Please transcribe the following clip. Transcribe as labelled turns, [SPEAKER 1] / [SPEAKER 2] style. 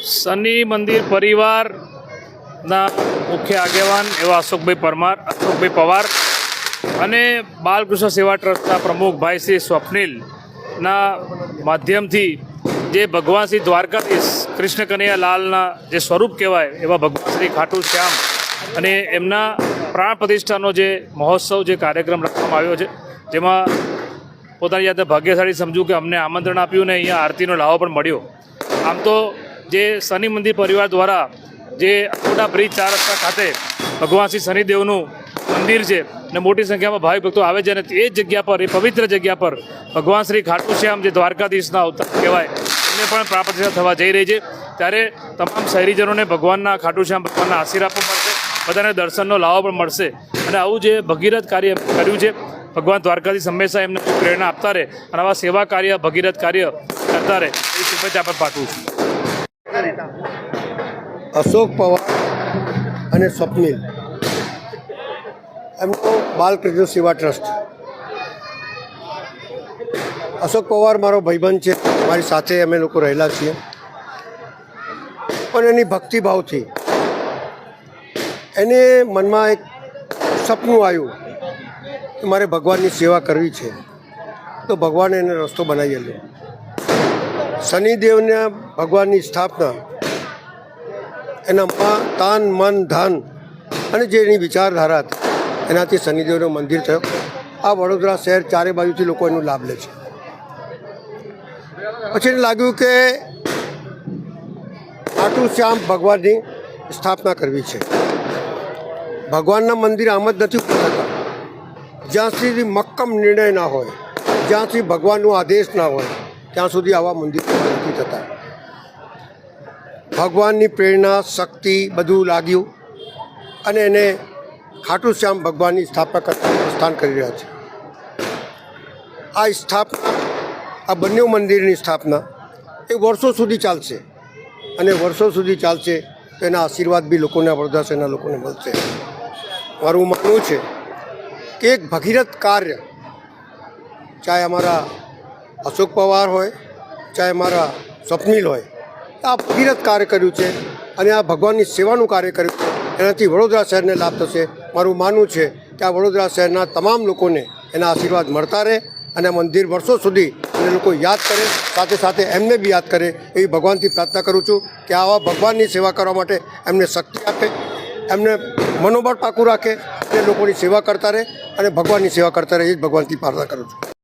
[SPEAKER 1] શનિ મંદિર પરિવારના મુખ્ય આગેવાન એવા અશોકભાઈ પવાર અને બાલકૃષ્ણ સેવા ટ્રસ્ટના પ્રમુખ ભાઈ શ્રી સ્વપ્નિલના માધ્યમથી જે ભગવાન શ્રી દ્વારકાધીશ કૃષ્ણ કનૈયા લાલના જે સ્વરૂપ કહેવાય એવા ભગવાન શ્રી ખાટુ શ્યામ અને એમના પ્રાણ પ્રતિષ્ઠાનો જે મહોત્સવ જે કાર્યક્રમ રાખવામાં આવ્યો છે, જેમાં પોતાની જાતે ભાગ્યશાળી સમજું કે અમને આમંત્રણ આપ્યું ને અહીંયા આરતીનો લાવો પણ મળ્યો. આમ તો જે શનિ મંદિર પરિવાર દ્વારા જે મોટા બ્રિજ 4 રસ્તા ખાતે ભગવાન શ્રી શનિદેવનું મંદિર છે ને મોટી સંખ્યામાં ભાવિ ભક્તો આવે છે અને એ જગ્યા પર, એ પવિત્ર જગ્યા પર ભગવાન શ્રી ખાટુ શ્યામ જે દ્વારકાધીશના અવતાર કહેવાય એમને પણ પ્રાણ પ્રતિષ્ઠા થવા જઈ રહી છે. ત્યારે તમામ શહેરીજનોને ભગવાનના ખાટુ શ્યામ ભગવાનના આશીર્વાદ પણ મળશે, બધાને દર્શનનો લાવો પણ મળશે અને આવું જે ભગીરથ કાર્ય કર્યું છે ભગવાન દ્વારકાધીશ હંમેશા એમને પ્રેરણા આપતા રહે અને આવા સેવા કાર્ય, ભગીરથ કાર્ય કરતા રહે એ શુભેચ્છા પણ પાઠવું છું.
[SPEAKER 2] અશોક પવાર અને સ્વપ્નિલ એમનો બાલકૃષ્ણ સેવા ટ્રસ્ટ. અશોક પવાર મારો ભાઈબંધ છે, મારી સાથે અમે લોકો રહેલા છીએ, પણ એની ભક્તિભાવથી એને મનમાં એક સપનું આવ્યું કે મારે ભગવાનની સેવા કરવી છે, તો ભગવાને એને રસ્તો બનાવેલો. શનિદેવના ભગવાનની સ્થાપના એના તાન મન ધન અને જે એની વિચારધારા હતી એનાથી શનિદેવનું મંદિર થયો. આ વડોદરા શહેર ચારે બાજુથી લોકો એનો લાભ લે છે. પછી એને લાગ્યું કે ખાટુ શ્યામ ભગવાનની સ્થાપના કરવી છે. ભગવાનના મંદિર આમ જ નથી ઊભા થતા, જ્યાં સુધી મક્કમ નિર્ણય ના હોય, જ્યાં સુધી ભગવાનનો આદેશ ના હોય ત્યાં સુધી આવા મંદિર નથી થતા. ભગવાનની પ્રેરણા, શક્તિ બધું લાગ્યું અને એને ખાટુ શ્યામ ભગવાનની સ્થાપના સ્થાન કરી રહ્યા છે. આ સ્થાપના, આ બંને મંદિરની સ્થાપના એ વર્ષો સુધી ચાલશે અને વર્ષો સુધી ચાલશે તો એના આશીર્વાદ બી લોકોને, વડોદરા શહેરના લોકોને મળશે. મારું માનવું છે કે એક ભગીરથ કાર્ય, ચાહે અમારા અશોક પવાર હોય, ચાહે અમારા સ્વપ્નિલ હોય, આ ભગીરથ કાર્ય કર્યું છે અને આ ભગવાનની સેવાનું કાર્ય કર્યું છે. એનાથી વડોદરા શહેરને લાભ થશે. મારું માનવું છે કે આ વડોદરા શહેરના તમામ લોકોને એના આશીર્વાદ મળતા રહે અને આ મંદિર વર્ષો સુધી એને લોકો યાદ કરે, સાથે સાથે એમને બી યાદ કરે એવી ભગવાનથી પ્રાર્થના કરું છું કે આવા ભગવાનની સેવા કરવા માટે એમને શક્તિ આપે, એમને મનોબળ પાકું રાખે અને લોકોની સેવા કરતા રહે અને ભગવાનની સેવા કરતા રહે, એ જ ભગવાનથી પ્રાર્થના કરું છું.